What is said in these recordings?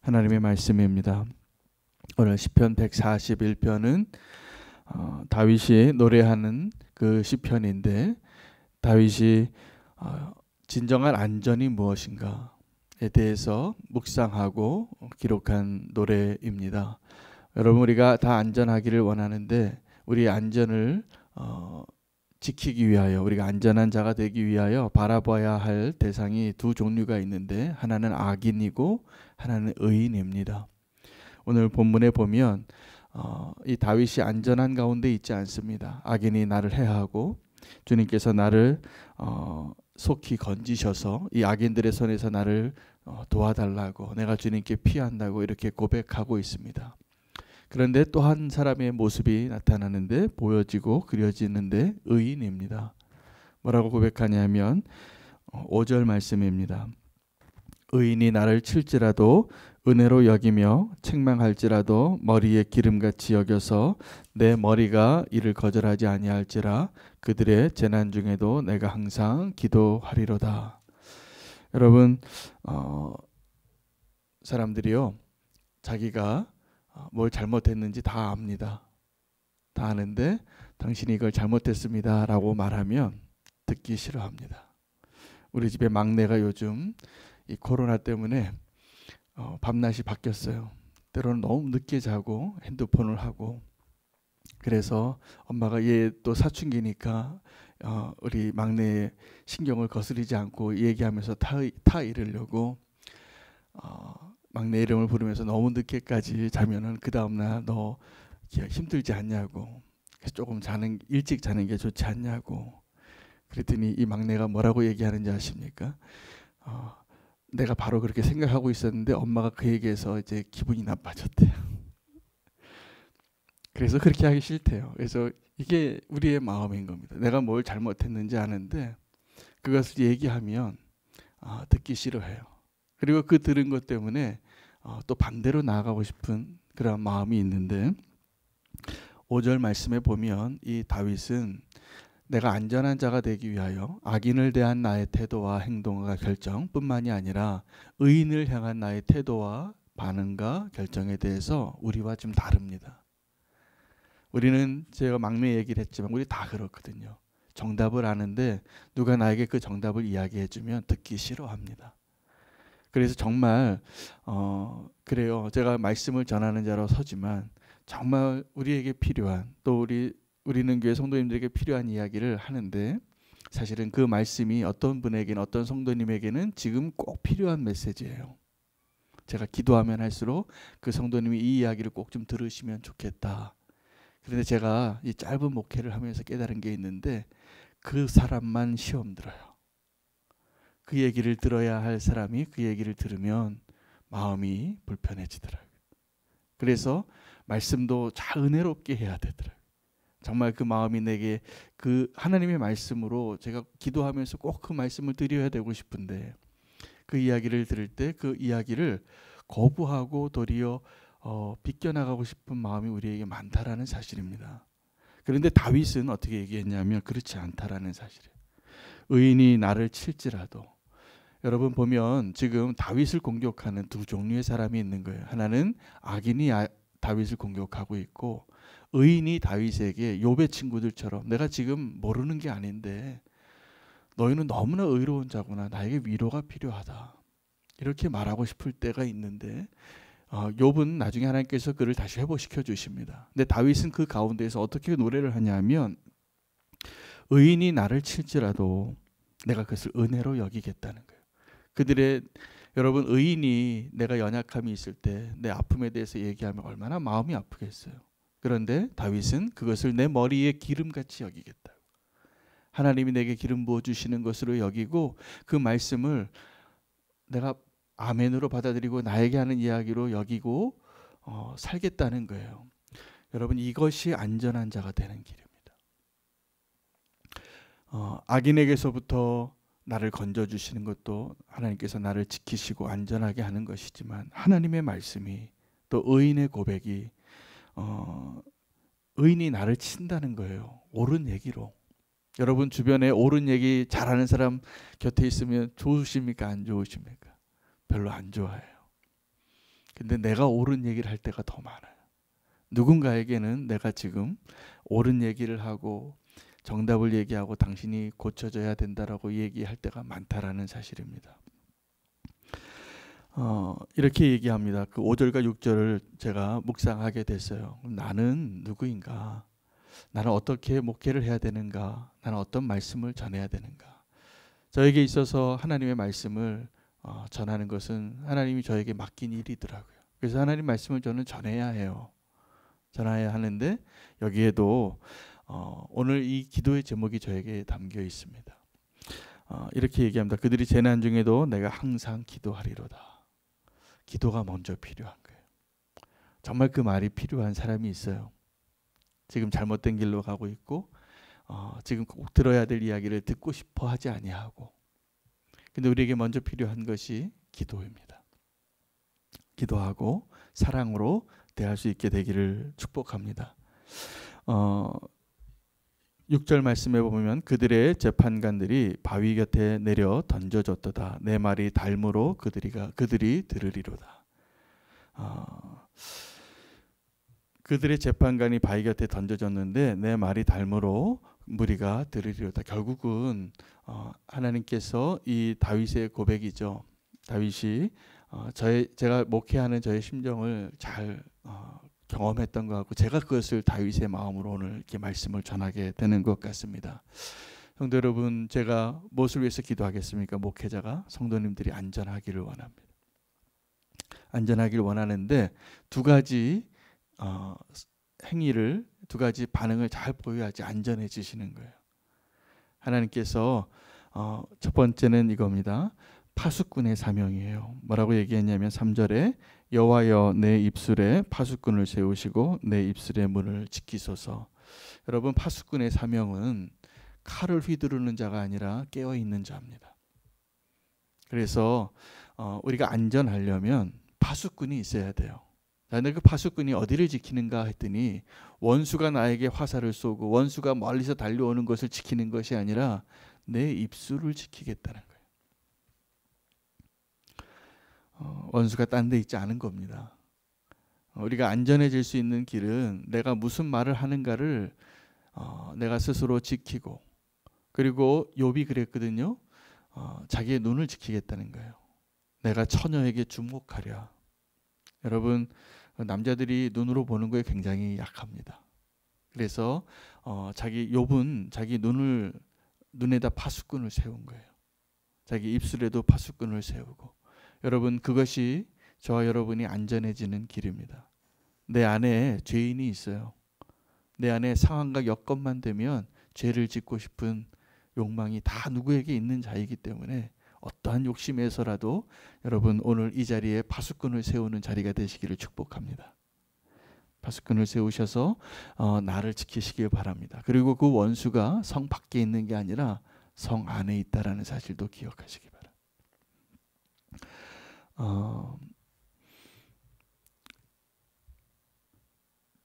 하나님의 말씀입니다. 오늘 시편 141편은 다윗이 노래하는 그 시편인데, 다윗이 진정한 안전이 무엇인가에 대해서 묵상하고 기록한 노래입니다. 여러분, 우리가 다 안전하기를 원하는데 우리의 안전을 지키기 위하여, 우리가 안전한 자가 되기 위하여 바라봐야 할 대상이 두 종류가 있는데, 하나는 악인이고 하나는 의인입니다. 오늘 본문에 보면 이 다윗이 안전한 가운데 있지 않습니다. 악인이 나를 해하고 주님께서 나를 속히 건지셔서 이 악인들의 손에서 나를 도와달라고, 내가 주님께 피한다고 이렇게 고백하고 있습니다. 그런데 또 한 사람의 모습이 나타나는데, 보여지고 그려지는데 의인입니다. 뭐라고 고백하냐면 5절 말씀입니다. 의인이 나를 칠지라도 은혜로 여기며 책망할지라도 머리에 기름같이 여겨서 내 머리가 이를 거절하지 아니할지라. 그들의 재난 중에도 내가 항상 기도하리로다. 여러분, 사람들이요, 자기가 뭘 잘못했는지 다 압니다. 다 아는데 당신이 이걸 잘못했습니다 라고 말하면 듣기 싫어합니다. 우리 집에 막내가 요즘 이 코로나 때문에 밤낮이 바뀌었어요. 때로는 너무 늦게 자고 핸드폰을 하고, 그래서 엄마가 얘 또 사춘기니까 우리 막내의 신경을 거스르지 않고 얘기하면서 타 이르려고 막내 이름을 부르면서 너무 늦게까지 자면은 그 다음날 너 힘들지 않냐고, 그래서 조금 일찍 자는 게 좋지 않냐고. 그랬더니 이 막내가 뭐라고 얘기하는지 아십니까? 내가 바로 그렇게 생각하고 있었는데 엄마가 그 얘기해서 이제 기분이 나빠졌대요. 그래서 그렇게 하기 싫대요. 그래서 이게 우리의 마음인 겁니다. 내가 뭘 잘못했는지 아는데 그것을 얘기하면 듣기 싫어해요. 그리고 그 들은 것 때문에 또 반대로 나아가고 싶은 그런 마음이 있는데, 5절 말씀에 보면 이 다윗은 내가 안전한 자가 되기 위하여 악인을 대한 나의 태도와 행동과 결정뿐만이 아니라 의인을 향한 나의 태도와 반응과 결정에 대해서 우리와 좀 다릅니다. 우리는, 제가 막내 얘기를 했지만 우리 다 그렇거든요. 정답을 아는데 누가 나에게 그 정답을 이야기해 주면 듣기 싫어합니다. 그래서 정말 그래요. 제가 말씀을 전하는 자로 서지만 정말 우리에게 필요한, 또 우리는 교회 성도님들에게 필요한 이야기를 하는데, 사실은 그 말씀이 어떤 분에게는, 어떤 성도님에게는 지금 꼭 필요한 메시지예요. 제가 기도하면 할수록 그 성도님이 이 이야기를 꼭 좀 들으시면 좋겠다. 그런데 제가 이 짧은 목회를 하면서 깨달은 게 있는데, 그 사람만 시험 들어요. 그 얘기를 들어야 할 사람이 그 얘기를 들으면 마음이 불편해지더라고요. 그래서 말씀도 잘 은혜롭게 해야 되더라고요. 정말 그 마음이 내게 그 하나님의 말씀으로, 제가 기도하면서 꼭 그 말씀을 드려야 되고 싶은데, 그 이야기를 들을 때 그 이야기를 거부하고 도리어 비껴나가고 싶은 마음이 우리에게 많다라는 사실입니다. 그런데 다윗은 어떻게 얘기했냐면 그렇지 않다라는 사실이에요. 의인이 나를 칠지라도. 여러분 보면 지금 다윗을 공격하는 두 종류의 사람이 있는 거예요. 하나는 악인이 다윗을 공격하고 있고, 의인이 다윗에게 욥의 친구들처럼 내가 지금 모르는 게 아닌데 너희는 너무나 의로운 자구나, 나에게 위로가 필요하다, 이렇게 말하고 싶을 때가 있는데, 욥은 나중에 하나님께서 그를 다시 회복시켜 주십니다. 근데 다윗은 그 가운데에서 어떻게 노래를 하냐면, 의인이 나를 칠지라도 내가 그것을 은혜로 여기겠다는 거예요. 여러분, 의인이 내가 연약함이 있을 때 내 아픔에 대해서 얘기하면 얼마나 마음이 아프겠어요. 그런데 다윗은 그것을 내 머리에 기름같이 여기겠다. 하나님이 내게 기름 부어주시는 것으로 여기고, 그 말씀을 내가 아멘으로 받아들이고 나에게 하는 이야기로 여기고 살겠다는 거예요. 여러분, 이것이 안전한 자가 되는 길입니다. 악인에게서부터 나를 건져주시는 것도 하나님께서 나를 지키시고 안전하게 하는 것이지만, 하나님의 말씀이, 또 의인의 고백이 의인이 나를 친다는 거예요. 옳은 얘기로. 여러분 주변에 옳은 얘기 잘하는 사람 곁에 있으면 좋으십니까? 안 좋으십니까? 별로 안 좋아해요. 근데 내가 옳은 얘기를 할 때가 더 많아요. 누군가에게는 내가 지금 옳은 얘기를 하고 정답을 얘기하고 당신이 고쳐져야 된다라고 얘기할 때가 많다라는 사실입니다. 이렇게 얘기합니다. 그 5절과 6절을 제가 묵상하게 됐어요. 나는 누구인가? 나는 어떻게 목회를 해야 되는가? 나는 어떤 말씀을 전해야 되는가? 저에게 있어서 하나님의 말씀을 전하는 것은 하나님이 저에게 맡긴 일이더라고요. 그래서 하나님 말씀을 저는 전해야 해요. 전해야 하는데 여기에도 오늘 이 기도의 제목이 저에게 담겨 있습니다. 이렇게 얘기합니다. 그들이 재난 중에도 내가 항상 기도하리로다. 기도가 먼저 필요한 거예요. 정말 그 말이 필요한 사람이 있어요. 지금 잘못된 길로 가고 있고 지금 꼭 들어야 될 이야기를 듣고 싶어 하지 아니하고, 근데 우리에게 먼저 필요한 것이 기도입니다. 기도하고 사랑으로 대할 수 있게 되기를 축복합니다. 6절 말씀에 보면 그들의 재판관들이 바위 곁에 내려 던져졌도다. 내 말이 닮으로 그들이 들으리로다. 그들의 재판관이 바위 곁에 던져졌는데 내 말이 닮으로 무리가 들으리로다. 결국은 하나님께서 이 다윗의 고백이죠. 다윗이 제가 목회하는 저의 심정을 잘 경험했던 것 같고, 제가 그것을 다윗의 마음으로 오늘 이렇게 말씀을 전하게 되는 것 같습니다. 성도 여러분, 제가 무엇을 위해서 기도하겠습니까? 목회자가 성도님들이 안전하기를 원합니다. 안전하기를 원하는데 두 가지 행위를, 두 가지 반응을 잘 보여야지 안전해지시는 거예요. 하나님께서 첫 번째는 이겁니다. 파수꾼의 사명이에요. 뭐라고 얘기했냐면 3절에 여호와여 내 입술에 파수꾼을 세우시고 내 입술의 문을 지키소서. 여러분, 파수꾼의 사명은 칼을 휘두르는 자가 아니라 깨어있는 자입니다. 그래서 우리가 안전하려면 파수꾼이 있어야 돼요. 근데 그 파수꾼이 어디를 지키는가 했더니 원수가 나에게 화살을 쏘고 원수가 멀리서 달려오는 것을 지키는 것이 아니라 내 입술을 지키겠다는 거예요. 원수가 딴 데 있지 않은 겁니다. 우리가 안전해질 수 있는 길은 내가 무슨 말을 하는가를 내가 스스로 지키고, 그리고 욥이 그랬거든요. 자기의 눈을 지키겠다는 거예요. 내가 처녀에게 주목하랴. 여러분, 남자들이 눈으로 보는 거에 굉장히 약합니다. 그래서 욥은 자기 눈에다 파수꾼을 세운 거예요. 자기 입술에도 파수꾼을 세우고. 여러분, 그것이 저와 여러분이 안전해지는 길입니다. 내 안에 죄인이 있어요. 내 안에 상황과 여건만 되면 죄를 짓고 싶은 욕망이 다 누구에게 있는 자이기 때문에 어떠한 욕심에서라도 여러분 오늘 이 자리에 파수꾼을 세우는 자리가 되시기를 축복합니다. 파수꾼을 세우셔서 나를 지키시길 바랍니다. 그리고 그 원수가 성 밖에 있는 게 아니라 성 안에 있다라는 사실도 기억하시기 바랍니다.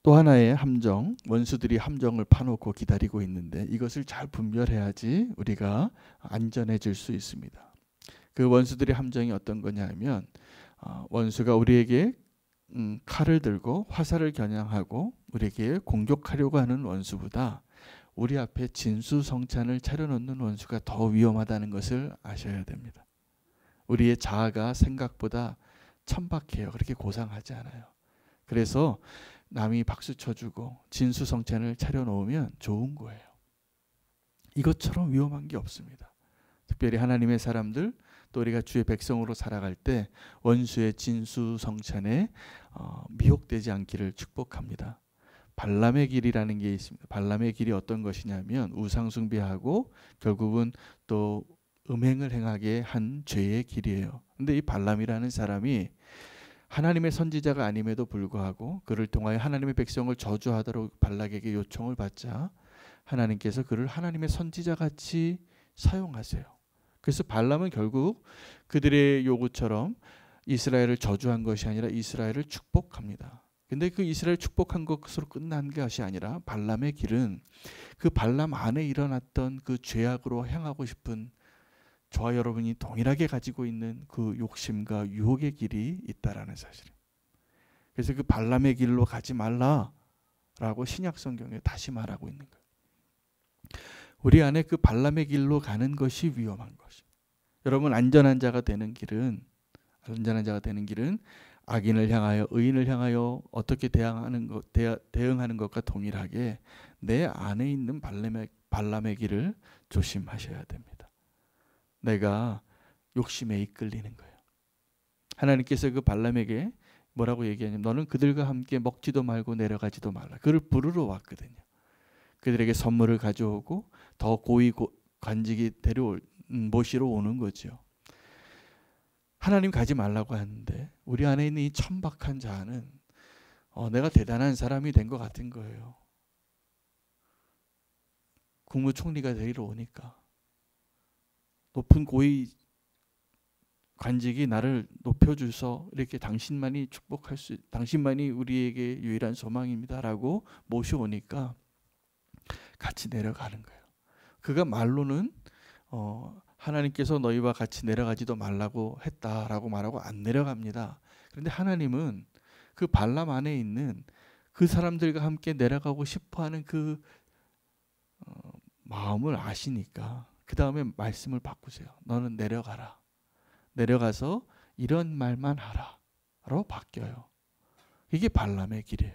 또 하나의 함정, 원수들이 함정을 파놓고 기다리고 있는데 이것을 잘 분별해야지 우리가 안전해질 수 있습니다. 그 원수들의 함정이 어떤 거냐면 원수가 우리에게 칼을 들고 화살을 겨냥하고 우리에게 공격하려고 하는 원수보다 우리 앞에 진수성찬을 차려놓는 원수가 더 위험하다는 것을 아셔야 됩니다. 우리의 자아가 생각보다 천박해요. 그렇게 고상하지 않아요. 그래서 남이 박수 쳐주고 진수성찬을 차려놓으면 좋은 거예요. 이것처럼 위험한 게 없습니다. 특별히 하나님의 사람들, 또 우리가 주의 백성으로 살아갈 때 원수의 진수성찬에 미혹되지 않기를 축복합니다. 발람의 길이라는 게 있습니다. 발람의 길이 어떤 것이냐면 우상숭배하고 결국은 또 음행을 행하게 한 죄의 길이에요. 근데 이 발람이라는 사람이 하나님의 선지자가 아님에도 불구하고 그를 통하여 하나님의 백성을 저주하도록 발락에게 요청을 받자 하나님께서 그를 하나님의 선지자같이 사용하세요. 그래서 발람은 결국 그들의 요구처럼 이스라엘을 저주한 것이 아니라 이스라엘을 축복합니다. 근데 그 이스라엘 축복한 것으로 끝난 것이 아니라 발람의 길은 그 발람 안에 일어났던 그 죄악으로 행하고 싶은 저와 여러분이 동일하게 가지고 있는 그 욕심과 유혹의 길이 있다라는 사실. 그래서 그 발람의 길로 가지 말라라고 신약 성경에 다시 말하고 있는 거예요. 우리 안에 그 발람의 길로 가는 것이 위험한 것입니다. 여러분, 안전한 자가 되는 길은 악인을 향하여 의인을 향하여 어떻게 대응하는 것과 동일하게 내 안에 있는 발람의 길을 조심하셔야 됩니다. 내가 욕심에 이끌리는 거예요. 하나님께서 그 발람에게 뭐라고 얘기하냐면 너는 그들과 함께 먹지도 말고 내려가지도 말라. 그를 부르러 왔거든요. 그들에게 선물을 가져오고 더 고위 관직이 모시러 오는 거죠. 하나님 가지 말라고 하는데 우리 안에 있는 이 천박한 자는 내가 대단한 사람이 된 것 같은 거예요. 국무총리가 되기로 오니까 높은 고위 관직이 나를 높여줘서 이렇게 당신만이 당신만이 우리에게 유일한 소망입니다라고 모셔오니까 같이 내려가는 거예요. 그가 말로는 하나님께서 너희와 같이 내려가지도 말라고 했다라고 말하고 안 내려갑니다. 그런데 하나님은 그 발람 안에 있는 그 사람들과 함께 내려가고 싶어하는 그 마음을 아시니까 그 다음에 말씀을 바꾸세요. 너는 내려가라. 내려가서 이런 말만 하라로 바뀌어요. 이게 발람의 길이에요.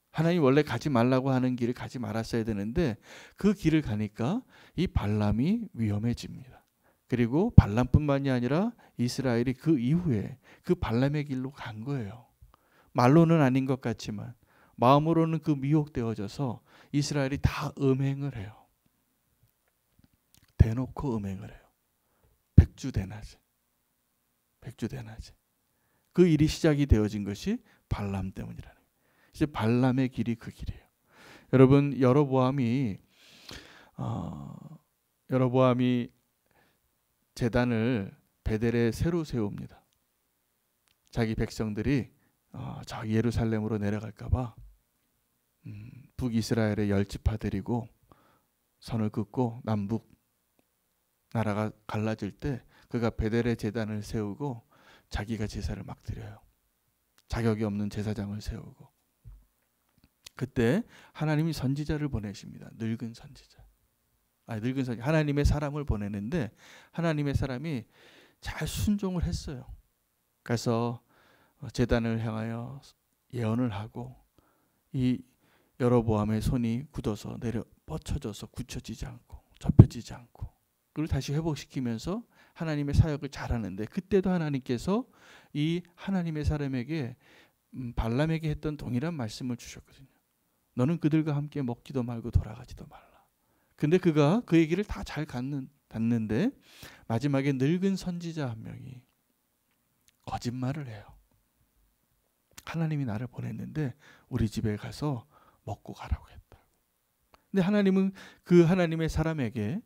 하나님 원래 가지 말라고 하는 길을 가지 말았어야 되는데 그 길을 가니까 이 발람이 위험해집니다. 그리고 발람뿐만이 아니라 이스라엘이 그 이후에 그 발람의 길로 간 거예요. 말로는 아닌 것 같지만 마음으로는 그 미혹되어져서 이스라엘이 다 음행을 해요. 대놓고 음행을 해요. 백주대낮에. 그 일이 시작이 되어진 것이 발람 때문이라는 거예요. 이제 발람의 길이 그 길이에요. 여러분, 여로보암이 제단을 베델에 새로 세웁니다. 자기 백성들이 저 예루살렘으로 내려갈까 봐 북이스라엘의 10지파 데리고 선을 긋고 남북 나라가 갈라질 때 그가 베델에 제단을 세우고 자기가 제사를 막 드려요. 자격이 없는 제사장을 세우고. 그때 하나님이 선지자를 보내십니다. 늙은 선지자. 하나님의 사람을 보내는데 하나님의 사람이 잘 순종을 했어요. 그래서 제단을 향하여 예언을 하고 이 여로보암의 손이 굳어서 뻗쳐져서 굳혀지지 않고 접혀지지 않고 그걸 다시 회복시키면서 하나님의 사역을 잘하는데 그때도 하나님께서 이 하나님의 사람에게 발람에게 했던 동일한 말씀을 주셨거든요. 너는 그들과 함께 먹지도 말고 돌아가지도 말라. 근데 그가 그 얘기를 다 잘 갔는데 마지막에 늙은 선지자 한 명이 거짓말을 해요. 하나님이 나를 보냈는데 우리 집에 가서 먹고 가라고 했다. 근데 하나님은 그 하나님의 사람에게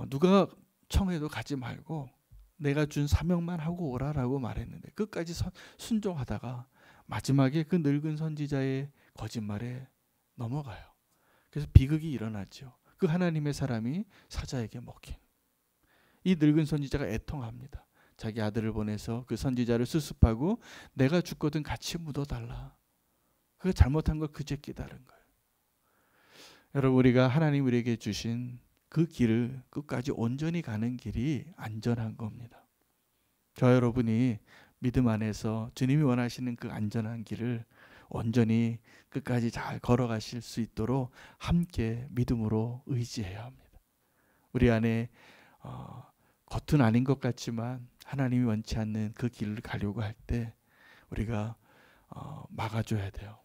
누가 청해도 가지 말고 내가 준 사명만 하고 오라라고 말했는데 끝까지 순종하다가 마지막에 그 늙은 선지자의 거짓말에 넘어가요. 그래서 비극이 일어났죠. 그 하나님의 사람이 사자에게 먹힌. 이 늙은 선지자가 애통합니다. 자기 아들을 보내서 그 선지자를 수습하고 내가 죽거든 같이 묻어달라. 그가 잘못한 걸 그제 깨달은 거예요. 여러분, 우리가 하나님 우리에게 주신 그 길을 끝까지 온전히 가는 길이 안전한 겁니다. 저 여러분이 믿음 안에서 주님이 원하시는 그 안전한 길을 온전히 끝까지 잘 걸어가실 수 있도록 함께 믿음으로 의지해야 합니다. 우리 안에 겉은 아닌 것 같지만 하나님이 원치 않는 그 길을 가려고 할 때 우리가 막아줘야 돼요.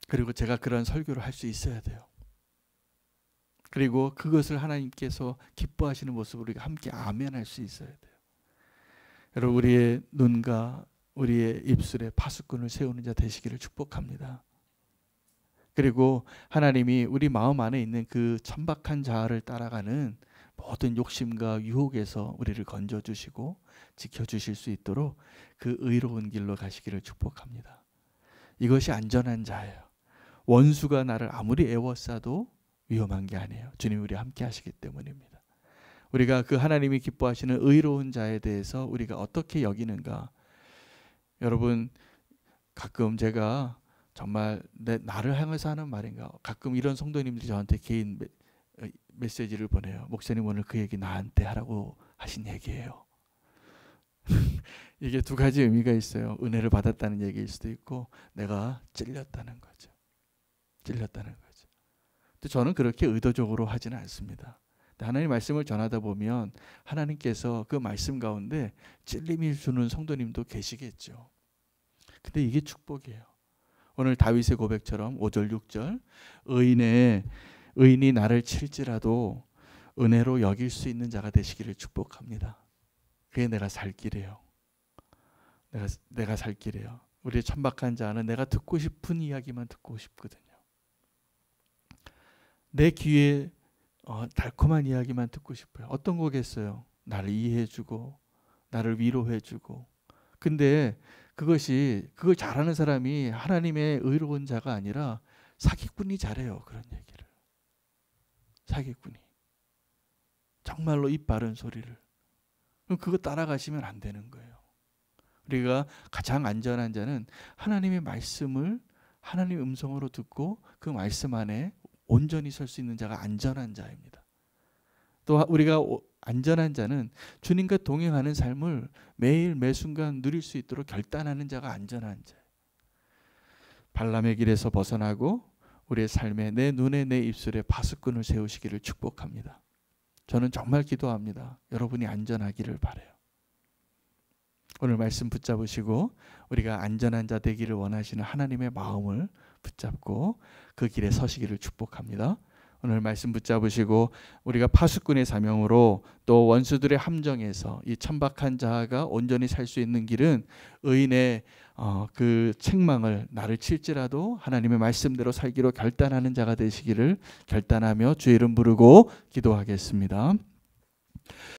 그리고 제가 그런 설교를 할 수 있어야 돼요. 그리고 그것을 하나님께서 기뻐하시는 모습으로 우리가 함께 아멘할 수 있어야 돼요. 여러분, 우리의 눈과 우리의 입술에 파수꾼을 세우는 자 되시기를 축복합니다. 그리고 하나님이 우리 마음 안에 있는 그 천박한 자아를 따라가는 모든 욕심과 유혹에서 우리를 건져주시고 지켜주실 수 있도록 그 의로운 길로 가시기를 축복합니다. 이것이 안전한 자예요. 원수가 나를 아무리 애워싸도 위험한 게 아니에요. 주님이 우리와 함께 하시기 때문입니다. 우리가 그 하나님이 기뻐하시는 의로운 자에 대해서 우리가 어떻게 여기는가, 여러분 가끔 제가 정말 나를 향해서 하는 말인가, 가끔 이런 성도님들이 저한테 개인 메시지를 보내요. 목사님 오늘 그 얘기 나한테 하라고 하신 얘기예요. 이게 두 가지 의미가 있어요. 은혜를 받았다는 얘기일 수도 있고 내가 찔렸다는 거죠. 찔렸다는 거죠. 근데 저는 그렇게 의도적으로 하지는 않습니다. 하나님 말씀을 전하다 보면 하나님께서 그 말씀 가운데 찔림을 주는 성도님도 계시겠죠. 근데 이게 축복이에요. 오늘 다윗의 고백처럼 5절 6절 의인이 나를 칠지라도 은혜로 여길 수 있는 자가 되시기를 축복합니다. 그게 내가 살 길이에요. 내가 살 길이에요. 우리의 천박한 자는 내가 듣고 싶은 이야기만 듣고 싶거든요. 내 귀에 달콤한 이야기만 듣고 싶어요. 어떤 거겠어요? 나를 이해해주고 나를 위로해주고. 근데 그걸 잘하는 사람이 하나님의 의로운 자가 아니라 사기꾼이 잘해요. 그런 얘기를. 사기꾼이. 정말로 입 바른 소리를. 그럼 그거 따라가시면 안 되는 거예요. 우리가 가장 안전한 자는 하나님의 말씀을 하나님의 음성으로 듣고 그 말씀 안에 온전히 설 수 있는 자가 안전한 자입니다. 또 우리가 안전한 자는 주님과 동행하는 삶을 매일 매순간 누릴 수 있도록 결단하는 자가 안전한 자예요. 발람의 길에서 벗어나고 우리의 삶에 내 눈에 내 입술에 파수꾼을 세우시기를 축복합니다. 저는 정말 기도합니다. 여러분이 안전하기를 바라요. 오늘 말씀 붙잡으시고 우리가 안전한 자 되기를 원하시는 하나님의 마음을 붙잡고 그 길에 서시기를 축복합니다. 오늘 말씀 붙잡으시고 우리가 파수꾼의 사명으로 또 원수들의 함정에서 이 천박한 자가 온전히 살 수 있는 길은 의인의 그 책망을 나를 칠지라도 하나님의 말씀대로 살기로 결단하는 자가 되시기를 결단하며 주의 이름 부르고 기도하겠습니다.